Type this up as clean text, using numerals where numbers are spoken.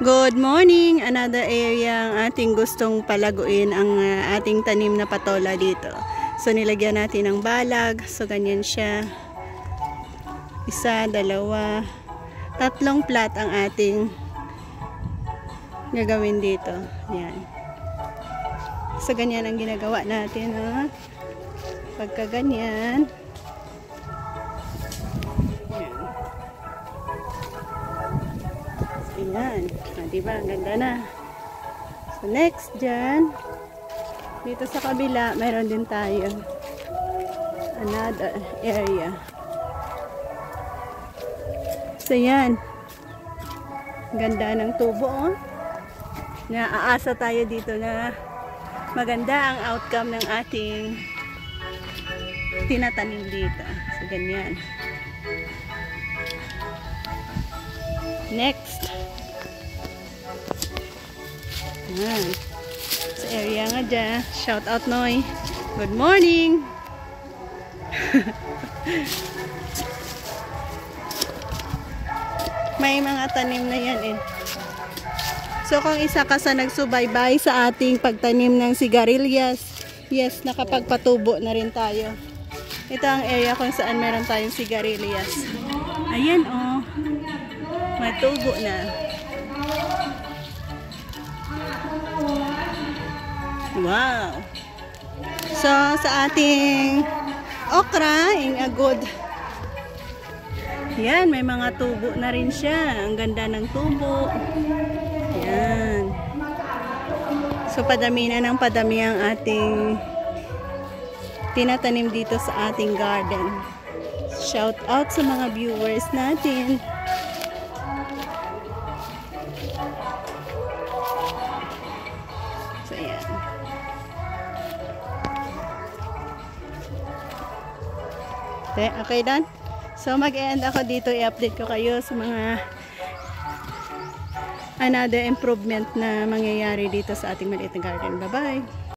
Good morning! Another area ang ating gustong palaguin ang ating tanim na patola dito. So nilagyan natin ng balag. So ganyan siya. Isa, dalawa, tatlong plat ang ating gagawin dito. Yan. So ganyan ang ginagawa natin. Ha? Pagka ganyan. Ayan. Diba? Ang ganda na. So, next dyan. Dito sa kabila, mayroon din tayo. Another area. So, yan. Ganda ng tubo, oh. Naaasa tayo dito na maganda ang outcome ng ating tinatanim dito. So, ganyan. Next. Ayan. Sa area nga dyan. Shout out, Noy. Good morning! May mga tanim na yan eh. So kung isa ka sa nagsubaybay sa ating pagtanim ng sigarilyas, yes, nakapagpatubo na rin tayo. Ito ang area kung saan meron tayong sigarilyas. Ayan oh. Matubo na. Wow! So, sa ating okra, a good. Yan, may mga tubo na rin siya. Ang ganda ng tubo. Yan. So, padami na ng padami ang ating tinatanim dito sa ating garden. Shout out sa mga viewers natin. So, ayan. Okay, done? So, mag-end ako dito. I-update ko kayo sa mga another improvement na mangyayari dito sa ating maliit na garden. Bye-bye!